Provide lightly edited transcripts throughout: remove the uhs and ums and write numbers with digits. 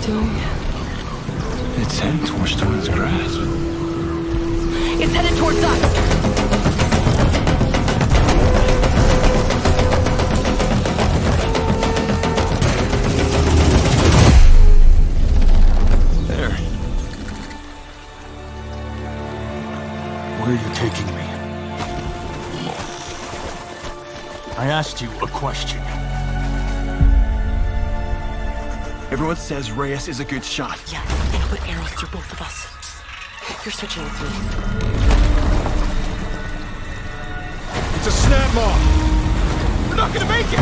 doing? It's heading towards Storm's grasp. It's headed towards us! There. Where are you taking me? I asked you a question. Everyone says Reyes is a good shot. Yeah, and I'll put arrows through both of us. You're switching with me. It's a snap mob! We're not gonna make it!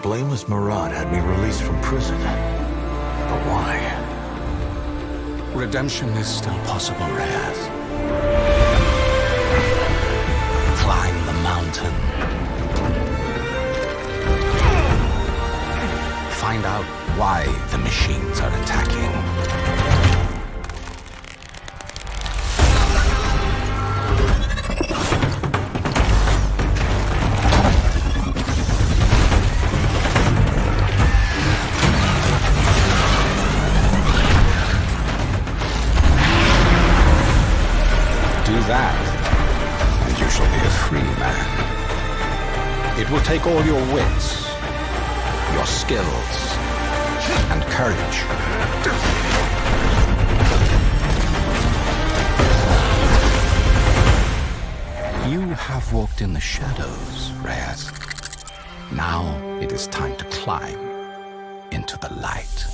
Blameless Murad had me released from prison. But why? Redemption is still possible, Reyes. Climb the mountain. Find out why the machines are attacking. Do that, and you shall be a free man. It will take all your wits, your skills, and courage. You have walked in the shadows, Reyes. Now it is time to climb into the light.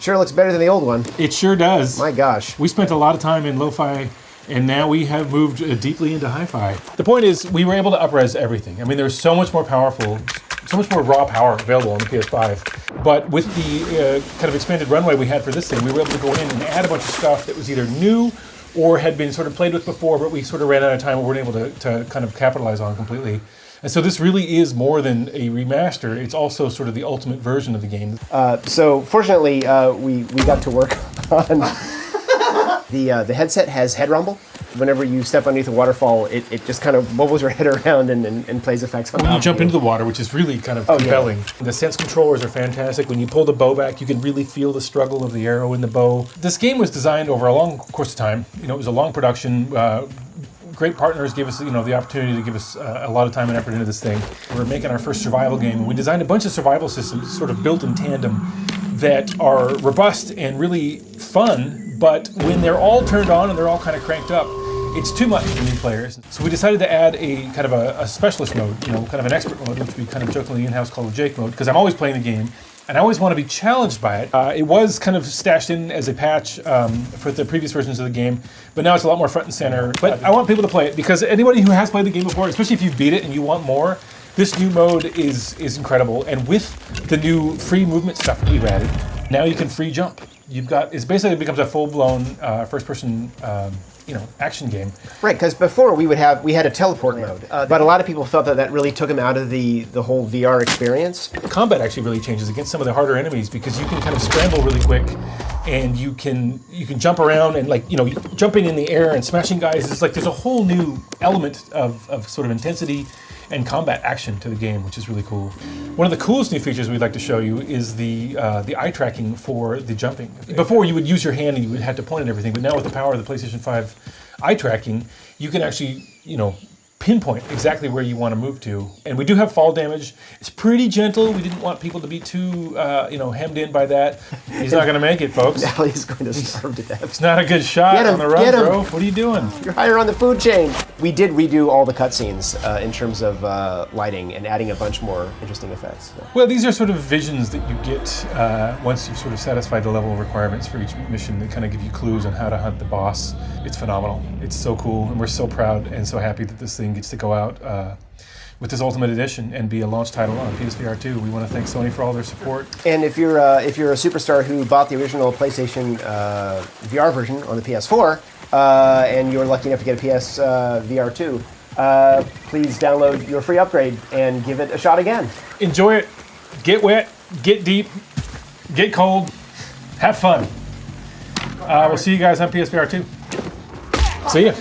Sure looks better than the old one. It sure does. My gosh. We spent a lot of time in lo-fi, and now we have moved deeply into hi-fi. The point is, we were able to up-res everything. I mean, there's so much more powerful, so much more raw power available on the PS5. But with the kind of expanded runway we had for this thing, we were able to go in and add a bunch of stuff that was either new or had been sort of played with before, but we sort of ran out of time and weren't able to kind of capitalize on completely. And so this really is more than a remaster. It's also sort of the ultimate version of the game. So fortunately, we got to work on the headset has head rumble. Whenever you step underneath a waterfall, it just kind of wobbles your head around and plays effects on when you jump into the water, which is really kind of compelling. Yeah. The sense controllers are fantastic. When you pull the bow back, you can really feel the struggle of the arrow in the bow. This game was designed over a long course of time. You know, it was a long production. Great partners gave us, the opportunity to give us a lot of time and effort into this thing. We're making our first survival game, and we designed a bunch of survival systems sort of built in tandem that are robust and really fun, but when they're all turned on and they're all kind of cranked up, it's too much for new players. So we decided to add a kind of a specialist mode, kind of an expert mode, which we kind of jokingly in-house call a Jake mode, because I'm always playing the game, and I always want to be challenged by it. It was kind of stashed in as a patch for the previous versions of the game, but now it's a lot more front and center. But I want people to play it, because anybody who has played the game before, especially if you've beat it and you want more, this new mode is incredible. And with the new free movement stuff that we've added, now you can free jump. It basically becomes a full-blown first-person action game. Right, because before we had a teleport mode, but a lot of people felt that really took them out of the whole VR experience. The combat actually really changes against some of the harder enemies, because you can kind of scramble really quick, and you can jump around and jumping in the air and smashing guys. It's like there's a whole new element of sort of intensity and combat action to the game, which is really cool. One of the coolest new features we'd like to show you is the eye tracking for the jumping. Before, you would use your hand and you would have to point at everything, but now with the power of the PlayStation 5 eye tracking, you can actually, pinpoint exactly where you want to move to. And we do have fall damage. It's pretty gentle. We didn't want people to be too, hemmed in by that. He's not going to make it, folks. Now he's going to starve to death. It's not a good shot on the run, bro. What are you doing? You're higher on the food chain. We did redo all the cutscenes in terms of lighting and adding a bunch more interesting effects. So. Well, these are sort of visions that you get once you've sort of satisfied the level of requirements for each mission that kind of give you clues on how to hunt the boss. It's phenomenal. It's so cool, and we're so proud and so happy that this thing gets to go out with this Ultimate Edition and be a launch title on PSVR 2. We want to thank Sony for all their support. And if you're a superstar who bought the original PlayStation VR version on the PS4 and you're lucky enough to get a PSVR 2, please download your free upgrade and give it a shot again. Enjoy it. Get wet. Get deep. Get cold. Have fun. We'll see you guys on PSVR 2. See ya.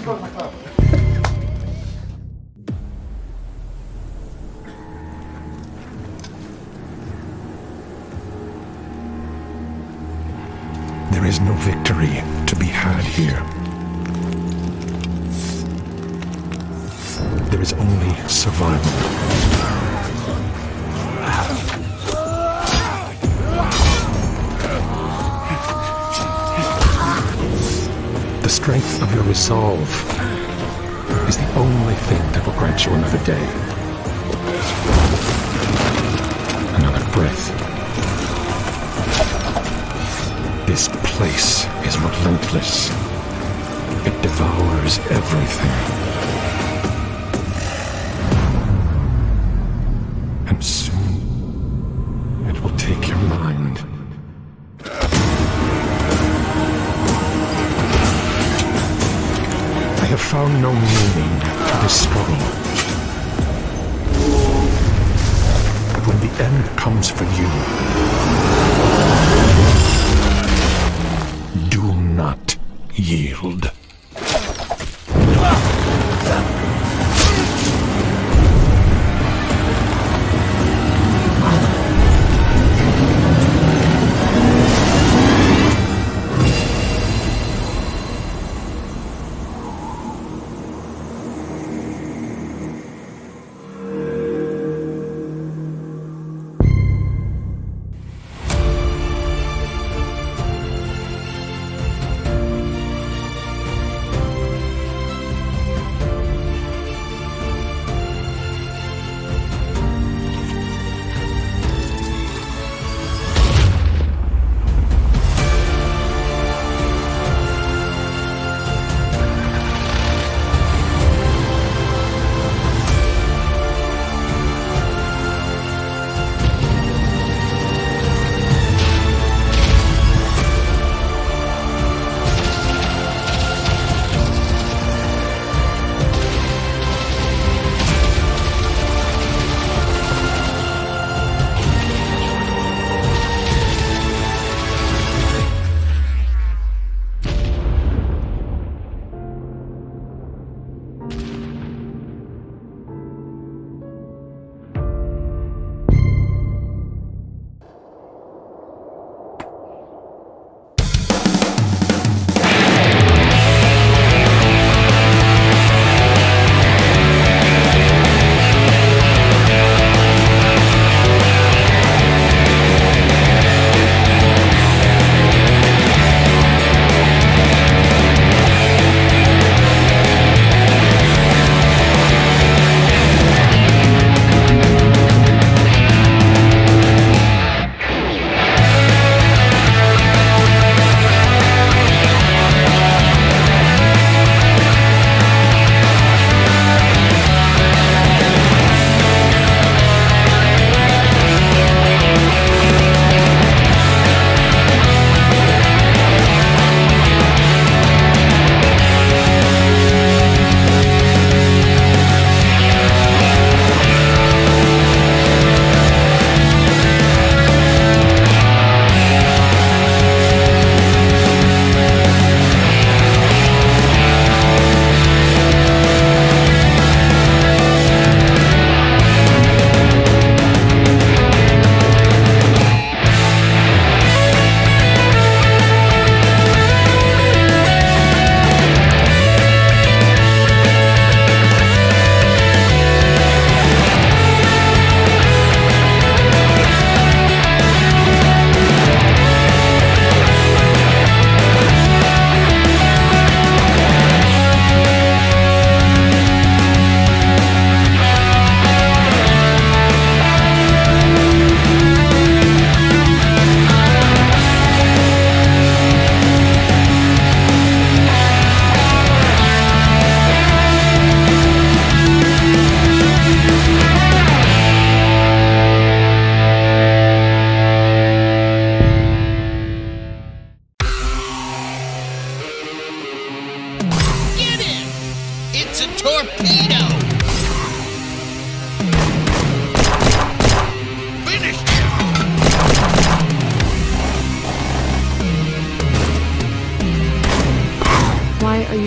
There is no victory to be had here. There is only survival. The strength of your resolve is the only thing that will grant you another day. Another breath. This place is relentless. It devours everything. And soon, it will take your mind. I have found no meaning to this struggle. But when the end comes for you, do not yield.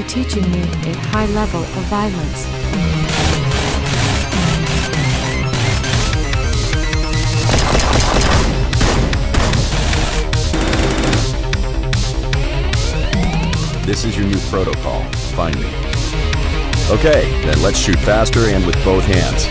teaching me a high level of violence. This is your new protocol. Find me. Okay, then let's shoot faster and with both hands.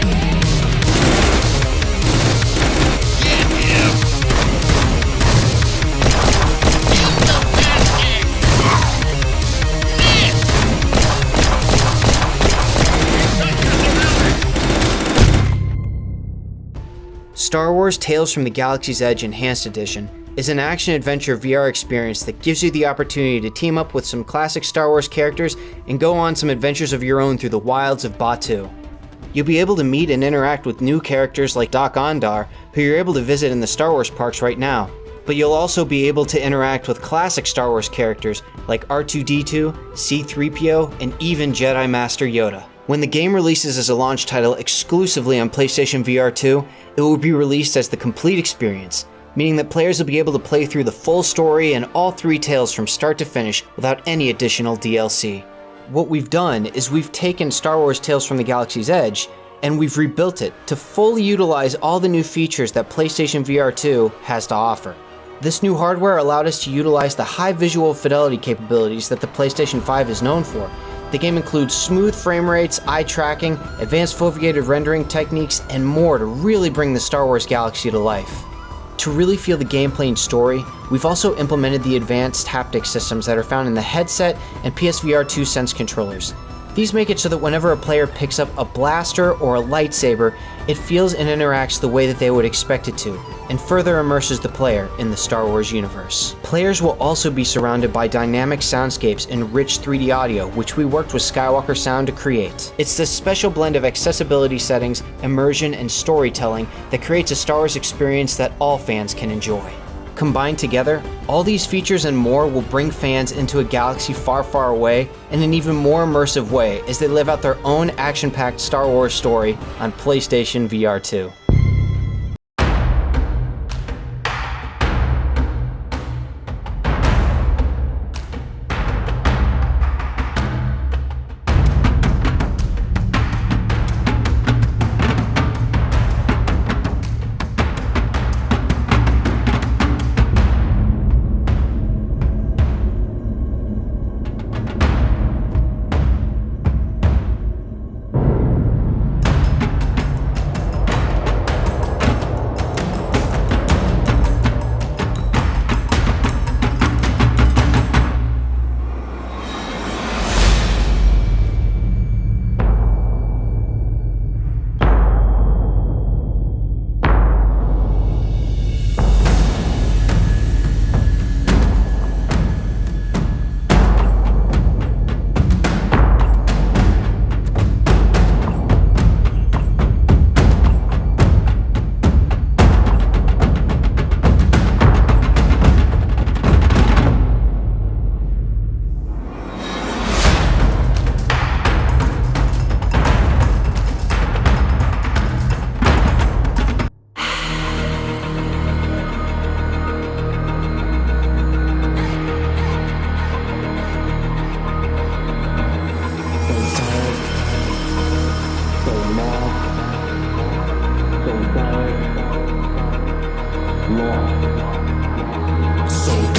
Star Wars Tales from the Galaxy's Edge Enhanced Edition is an action-adventure VR experience that gives you the opportunity to team up with some classic Star Wars characters and go on some adventures of your own through the wilds of Batuu. You'll be able to meet and interact with new characters like Doc Ondar, who you're able to visit in the Star Wars parks right now. But you'll also be able to interact with classic Star Wars characters like R2-D2, C-3PO, and even Jedi Master Yoda. When the game releases as a launch title exclusively on PlayStation VR2, it will be released as the complete experience, meaning that players will be able to play through the full story and all three tales from start to finish without any additional DLC. What we've done is we've taken Star Wars Tales from the Galaxy's Edge and we've rebuilt it to fully utilize all the new features that PlayStation VR2 has to offer. This new hardware allowed us to utilize the high visual fidelity capabilities that the PlayStation 5 is known for. The game includes smooth frame rates, eye tracking, advanced foveated rendering techniques, and more to really bring the Star Wars galaxy to life. To really feel the gameplay and story, we've also implemented the advanced haptic systems that are found in the headset and PSVR2 Sense controllers. These make it so that whenever a player picks up a blaster or a lightsaber, it feels and interacts the way that they would expect it to, and further immerses the player in the Star Wars universe. Players will also be surrounded by dynamic soundscapes and rich 3D audio, which we worked with Skywalker Sound to create. It's this special blend of accessibility settings, immersion, and storytelling that creates a Star Wars experience that all fans can enjoy. Combined together, all these features and more will bring fans into a galaxy far, far away in an even more immersive way as they live out their own action-packed Star Wars story on PlayStation VR2. So